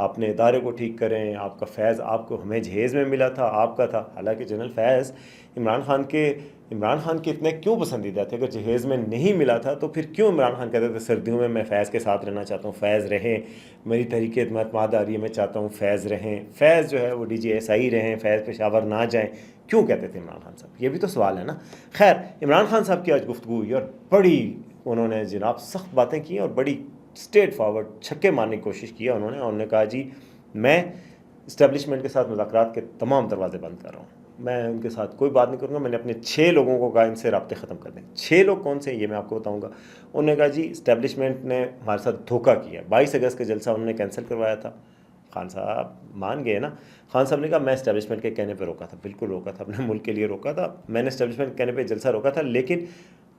اپنے ادارے کو ٹھیک کریں، آپ کا فیض آپ کو ہمیں جہیز میں ملا تھا، آپ کا تھا، حالانکہ جنرل فیض عمران خان کے اتنے کیوں پسندیدہ تھے؟ اگر جہیز میں نہیں ملا تھا تو پھر کیوں عمران خان کہتے تھے سردیوں میں فیض کے ساتھ رہنا چاہتا ہوں، فیض رہیں، میری تحریک اعتماد آ رہی ہے، میں چاہتا ہوں فیض رہیں، فیض جو ہے وہ DGSI رہیں، فیض پشاور نہ جائیں، کیوں کہتے تھے عمران خان صاحب؟ یہ بھی تو سوال ہے نا۔ خیر، عمران خان صاحب کی آج گفتگو ہوئی اور بڑی انہوں نے جناب سخت باتیں کی اور بڑی اسٹریٹ فارورڈ چھکے مارنے کی کوشش کیا انہوں نے، اور انہوں نے کہا جی میں اسٹیبلشمنٹ کے ساتھ مذاکرات کے تمام دروازے بند کر رہا ہوں، میں ان کے ساتھ کوئی بات نہیں کروں گا، میں نے اپنے 6 لوگوں کو کہا ان سے رابطے ختم کر دیں۔ 6 لوگ کون سے یہ میں آپ کو بتاؤں گا۔ انہوں نے کہا جی اسٹیبلشمنٹ نے ہمارے ساتھ دھوکہ کیا، 22 اگست کا جلسہ انہوں نے کینسل کروایا تھا، خان صاحب مان گئے نا۔ خان صاحب نے کہا میں اسٹیبلشمنٹ کے کہنے پہ روکا تھا، بالکل روکا تھا، اپنے ملک کے لیے روکا تھا، میں نے اسٹیبلشمنٹ کے کہنے پہ جلسہ روکا تھا، لیکن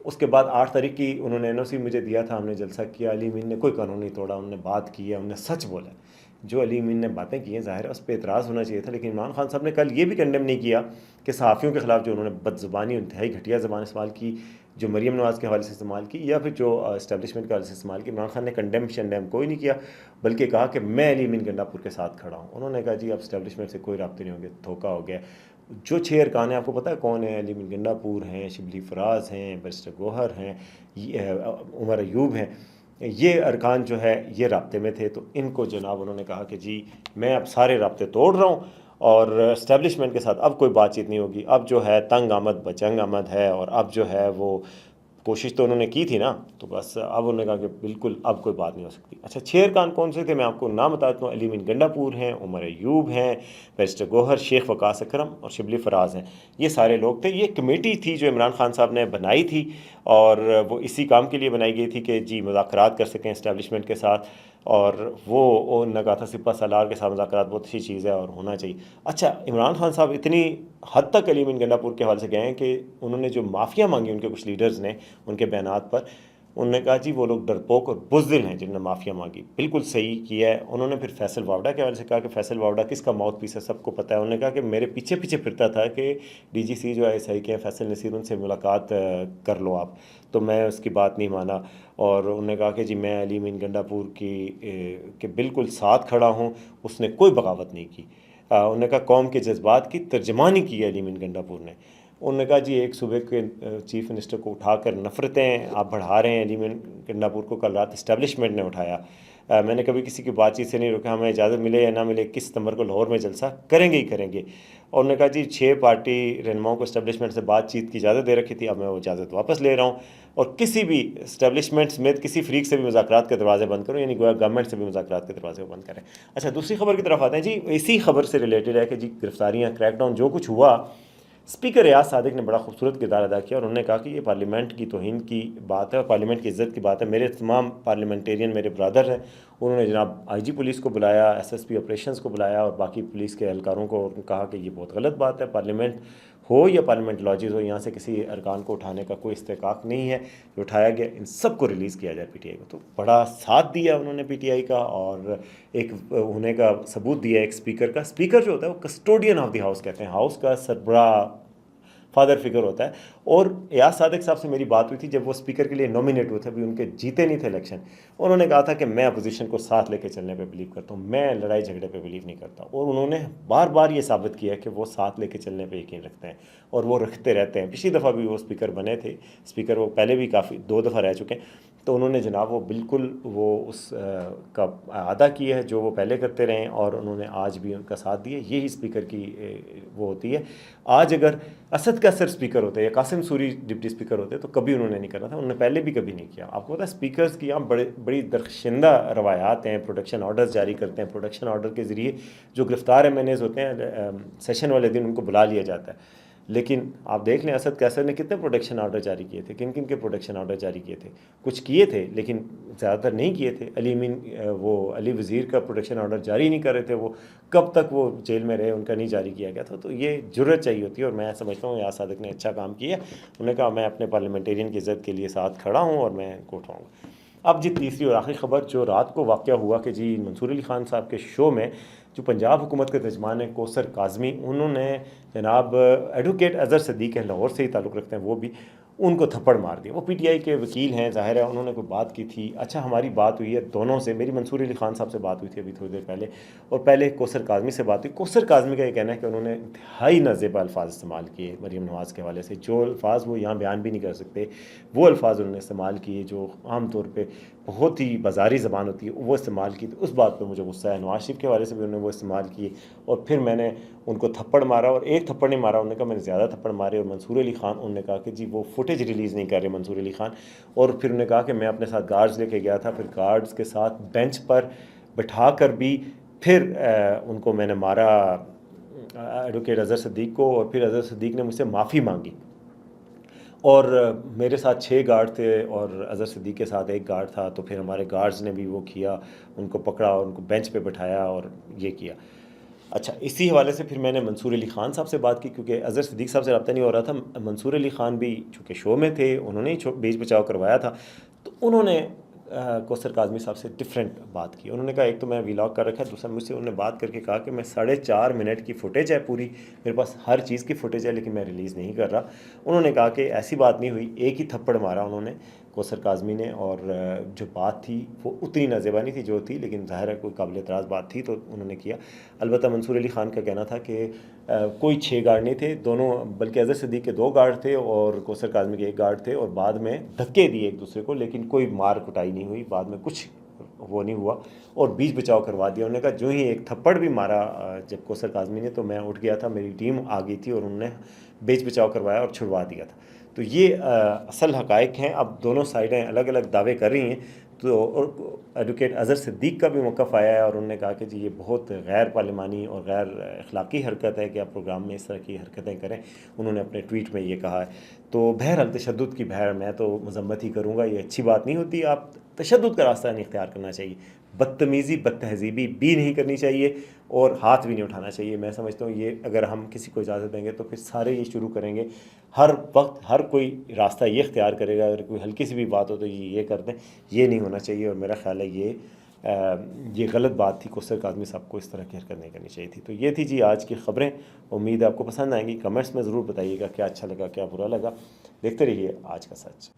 اس کے بعد 8 تاریخ کی انہوں نے NOC مجھے دیا تھا، ہم نے جلسہ کیا، علی امین نے کوئی قانون نہیں توڑا، انہوں نے بات کی ہے، انہوں نے سچ بولا ہے، جو علی امین نے باتیں کی ہیں ظاہر ہے اس پہ اعتراض ہونا چاہیے تھا، لیکن عمران خان صاحب نے کل یہ بھی کنڈیم نہیں کیا کہ صحافیوں کے خلاف جو انہوں نے بد زبانی انتہائی گھٹیا زبان استعمال کی، جو مریم نواز کے حوالے سے استعمال کی یا پھر جو اسٹیبلشمنٹ کے حوالے سے استعمال کی، عمران خان نے کنڈیم کوئی نہیں کیا، بلکہ کہا کہ میں علی امین گنڈا پور کے ساتھ کھڑا ہوں۔ انہوں نے کہا جی اب اسٹیبلشمنٹ سے کوئی رابطے نہیں ہوں گے، دھوکہ ہو گیا۔ جو 6 ارکان ہیں آپ کو پتہ ہے کون ہیں؟ علی امین گنڈا پور ہیں، شبلی فراز ہیں، بیرسٹر گوہر ہیں، عمر ایوب ہیں، یہ ارکان جو ہے یہ رابطے میں تھے، تو ان کو جناب انہوں نے کہا کہ جی میں اب سارے رابطے توڑ رہا ہوں اور اسٹیبلشمنٹ کے ساتھ اب کوئی بات چیت نہیں ہوگی، اب جو ہے تنگ آمد بچنگ آمد ہے، اور اب جو ہے وہ کوشش تو انہوں نے کی تھی نا، تو بس اب انہوں نے کہا کہ بالکل اب کوئی بات نہیں ہو سکتی۔ اچھا 6 ارکان کون سے تھے میں آپ کو نام بتاتا ہوں، علی امین گنڈا پور ہیں، عمر ایوب ہیں، بیرسٹر گوہر، شیخ وقاص اکرم اور شبلی فراز ہیں، یہ سارے لوگ تھے۔ یہ کمیٹی تھی جو عمران خان صاحب نے بنائی تھی، اور وہ اسی کام کے لیے بنائی گئی تھی کہ جی مذاکرات کر سکیں اسٹیبلشمنٹ کے ساتھ، اور وہ انہوں نے کہا تھا سپہ سالار کے ساتھ مذاکرات بہت اچھی چیز ہے اور ہونا چاہیے۔ اچھا عمران خان صاحب اتنی حد تک علی امین گنڈا پور کے حوالے سے گئے ہیں کہ انہوں نے جو معافیا مانگی ان کے کچھ لیڈرز نے ان کے بیانات پر، انہوں نے کہا جی وہ لوگ ڈرپوک اور بزدل ہیں جنہوں نے معافیا مانگی، بالکل صحیح کیا ہے۔ انہوں نے پھر فیصل واوڈا کے حوالے سے کہا کہ فیصل واوڈا کس کا ماؤتھ پیس ہے سب کو پتہ ہے، انہوں نے کہا کہ میرے پیچھے پیچھے پھرتا تھا کہ DGC جو ISI کے ہیں فیصل نصیر، ان سے ملاقات کر لو آپ، تو میں اس کی بات نہیں مانا، اور انہوں نے کہا کہ جی میں علی امین گنڈا پور کی کہ بالکل ساتھ کھڑا ہوں، اس نے کوئی بغاوت نہیں کی۔ انہوں نے کہا قوم کے جذبات کی ترجمانی کی ہے علی امین گنڈا پور نے۔ انہوں نے کہا جی ایک صوبے کے چیف منسٹر کو اٹھا کر نفرتیں آپ بڑھا رہے ہیں، علی امین گنڈا پور کو کل رات اسٹیبلشمنٹ نے اٹھایا، میں نے کبھی کسی کی بات چیت سے نہیں روکا، ہمیں اجازت ملے یا نہ ملے 21 ستمبر کو لاہور میں جلسہ کریں گے ہی کریں گے۔ اور انہوں نے کہا جی 6 پارٹی رہنماؤں کو اسٹیبلشمنٹ سے بات چیت کی اجازت دے رکھی تھی، اب میں وہ اجازت واپس لے رہا ہوں، اور کسی بھی اسٹیبلشمنٹ سمیت کسی فریق سے بھی مذاکرات کے دروازے بند کرو، یعنی گویا گورنمنٹ سے بھی مذاکرات کے دروازے بند کریں۔ اچھا دوسری خبر کی طرف آتے ہیں جی، اسی خبر سے ریلیٹڈ ہے کہ جی گرفتاریاں، کریک ڈاؤن جو کچھ ہوا، اسپیکر ریاض صادق نے بڑا خوبصورت کردار ادا کیا، اور انہوں نے کہا کہ یہ پارلیمنٹ کی توہین کی بات ہے اور پارلیمنٹ کی عزت کی بات ہے۔ میرے تمام پارلیمنٹیرین میرے برادر ہیں، انہوں نے جناب IG پولیس کو بلایا، SSP آپریشنز کو بلایا اور باقی پولیس کے اہلکاروں کو کہا کہ یہ بہت غلط بات ہے، پارلیمنٹ ہو یا پارلیمنٹ لاجز ہو، یہاں سے کسی ارکان کو اٹھانے کا کوئی استحقاق نہیں ہے، جو اٹھایا گیا ان سب کو ریلیز کیا جائے PTI کو۔ تو بڑا ساتھ دیا انہوں نے PTI کا، اور ایک ہونے کا ثبوت دیا ایک اسپیکر کا۔ اسپیکر جو ہوتا ہے وہ کسٹوڈین آف دی ہاؤس کہتے ہیں، ہاؤس کا سربراہ فادر فگر ہوتا ہے، اور ایاز صادق صاحب سے میری بات ہوئی تھی جب وہ اسپیکر کے لیے نومینیٹ ہوئے تھے، ابھی ان کے جیتے نہیں تھے الیکشن، انہوں نے کہا تھا کہ میں اپوزیشن کو ساتھ لے کے چلنے پہ بلیو کرتا ہوں، میں لڑائی جھگڑے پہ بلیو نہیں کرتا، اور انہوں نے بار بار یہ ثابت کیا کہ وہ ساتھ لے کے چلنے پہ یقین رکھتے ہیں اور وہ رکھتے رہتے ہیں۔ پچھلی دفعہ بھی وہ اسپیکر بنے تھے، اسپیکر وہ پہلے بھی کافی 2 دفعہ رہ چکے ہیں، تو انہوں نے جناب وہ بالکل وہ اس کا ادا کیا ہے جو وہ پہلے کرتے رہے ہیں، اور انہوں نے آج بھی ان کا ساتھ دیا۔ یہی اسپیکر کی وہ ہوتی ہے۔ آج اگر اسد کا سر اسپیکر ہوتے یا قاسم سوری ڈپٹی اسپیکر ہوتے تو کبھی انہوں نے نہیں کرنا تھا، انہوں نے پہلے بھی کبھی نہیں کیا۔ آپ کو پتہ ہے اسپیکرز کی یہاں بڑی درخشندہ روایات ہیں، پروٹیکشن آرڈرز جاری کرتے ہیں، پروٹیکشن آرڈر کے ذریعے جو گرفتار MNAs ہوتے ہیں سیشن والے دن ان کو بلا لیا جاتا ہے، لیکن آپ دیکھ لیں اسد کیسر نے کتنے پروٹیکشن آرڈر جاری کیے تھے، کن کن کے پروٹیکشن آرڈر جاری کیے تھے؟ کچھ کیے تھے لیکن زیادہ تر نہیں کیے تھے۔ علی وزیر کا پروٹیکشن آرڈر جاری نہیں کر رہے تھے، وہ کب تک وہ جیل میں رہے، ان کا نہیں جاری کیا گیا تھا۔ تو یہ جرأت چاہیے ہوتی ہے، اور میں سمجھتا ہوں ایاز صادق نے اچھا کام کیا۔ انہوں نے کہا میں اپنے پارلیمنٹیرین کی عزت کے لیے ساتھ کھڑا ہوں اور میں ان کو اٹھاؤں گا۔ اب جی تیسری اور آخری خبر جو رات کو واقعہ ہوا کہ جی منصور علی خان صاحب کے شو میں جو پنجاب حکومت کے ترجمان ہیں کوثر کاظمی، انہوں نے جناب ایڈوکیٹ اظہر صدیق ہیں، لاہور سے ہی تعلق رکھتے ہیں وہ بھی، ان کو تھپڑ مار دیا. وہ پی ٹی آئی کے وکیل ہیں, ظاہر ہے انہوں نے کوئی بات کی تھی. اچھا ہماری بات ہوئی ہے دونوں سے, میری منصور علی خان صاحب سے بات ہوئی تھی ابھی تھوڑی دیر پہلے, اور پہلے کوثر کاظمی سے بات ہوئی. کوثر کاظمی کا یہ کہنا ہے کہ انہوں نے انتہائی نازیبا الفاظ استعمال کیے مریم نواز کے حوالے سے, جو الفاظ وہ یہاں بیان بھی نہیں کر سکتے, وہ الفاظ انہوں نے استعمال کیے جو عام طور پہ بہت ہی بازاری زبان ہوتی ہے, وہ استعمال کی. تو اس بات پہ مجھے غصہ ہے. نواز شریف کے حوالے سے بھی انہوں نے وہ استعمال کیے, اور پھر میں نے ان کو تھپڑ مارا, اور ایک تھپڑ نہیں مارا, انہوں نے کہا میں نے زیادہ تھپڑ مارے. اور منصور علی خان انہوں نے کہا کہ جی وہ فوٹیج ریلیز نہیں کر رہے منصور علی خان, اور پھر انہوں نے کہا کہ میں اپنے ساتھ گارڈز لے کے گیا تھا, پھر گارڈز کے ساتھ بینچ پر بٹھا کر بھی پھر ان کو میں نے مارا ایڈوکیٹ اظہر صدیق کو, اور پھر اظہر صدیق نے مجھ سے معافی مانگی. اور میرے ساتھ 6 گارڈ تھے اور اظہر صدیق کے ساتھ 1 گارڈ تھا, تو پھر ہمارے گارڈز نے بھی وہ کیا, ان کو پکڑا اور ان کو بینچ پہ بٹھایا اور یہ کیا. اچھا اسی حوالے سے پھر میں نے منصور علی خان صاحب سے بات کی, کیونکہ اظہر صدیق صاحب سے رابطہ نہیں ہو رہا تھا. منصور علی خان بھی چونکہ شو میں تھے, انہوں نے ہی بیچ بچاؤ کروایا تھا, تو انہوں نے کوثر کاظمی صاحب سے ڈفرینٹ بات کی. انہوں نے کہا ایک تو میں ویلاگ کر رکھا ہے, دوسرا مجھ سے انہوں نے بات کر کے کہا کہ میں 4.5 منٹ کی فوٹیج ہے پوری, میرے پاس ہر چیز کی فوٹیج ہے لیکن میں ریلیز نہیں کر رہا. انہوں نے کہا کہ ایسی بات نہیں ہوئی, ایک ہی تھپڑ مارا انہوں نے کوثر کاظمی نے, اور جو بات تھی وہ اتنی نازیبا نہیں تھی جو تھی, لیکن ظاہر ہے کوئی قابل اعتراض بات تھی تو انہوں نے کیا. البتہ منصور علی خان کا کہنا تھا کہ کوئی 6 گارڈ نہیں تھے, دونوں بلکہ اظہر صدیق کے 2 گارڈ تھے اور کوثر کاظمی کے 1 گارڈ تھے, اور بعد میں دھکے دیے ایک دوسرے کو, لیکن کوئی مار کٹائی نہیں ہوئی, بعد میں کچھ وہ نہیں ہوا, اور بیچ بچاؤ کروا دیا. انہوں نے کہا جو ہی ایک تھپڑ بھی مارا جب کوثر کاظمی نے, تو میں اٹھ گیا تھا, میری ٹیم آ گئی تھی اور انہوں نے بیچ بچاؤ کروایا اور چھڑوا دیا تھا. تو یہ اصل حقائق ہیں. اب دونوں سائڈیں الگ الگ دعوے کر رہی ہیں, تو ایڈوکیٹ اظہر صدیق کا بھی موقف آیا ہے, اور انہوں نے کہا کہ جی یہ بہت غیر پارلیمانی اور غیر اخلاقی حرکت ہے کہ آپ پروگرام میں اس طرح کی حرکتیں کریں. انہوں نے اپنے ٹویٹ میں یہ کہا ہے. تو بہرحال تشدد کی میں تو مذمت ہی کروں گا, یہ اچھی بات نہیں ہوتی. آپ تشدد کا راستہ نہیں اختیار کرنا چاہیے, بدتمیزی بد تہذیبی بھی نہیں کرنی چاہیے, اور ہاتھ بھی نہیں اٹھانا چاہیے. میں سمجھتا ہوں یہ اگر ہم کسی کو اجازت دیں گے تو پھر سارے یہ شروع کریں گے, ہر وقت ہر کوئی راستہ یہ اختیار کرے گا, اگر کوئی ہلکی سی بھی بات ہو تو یہ کر دیں. یہ نہیں ہونا چاہیے, اور میرا خیال ہے یہ غلط بات تھی. کوثر کاظمی صاحب کو اس طرح کی حرکت نہیں کرنی چاہیے تھی. تو یہ تھی جی آج کی خبریں. امید ہے آپ کو پسند آئیں گی. کمنٹس میں ضرور بتائیے گا کیا اچھا لگا کیا برا لگا. دیکھتے رہیے آج کا سچ.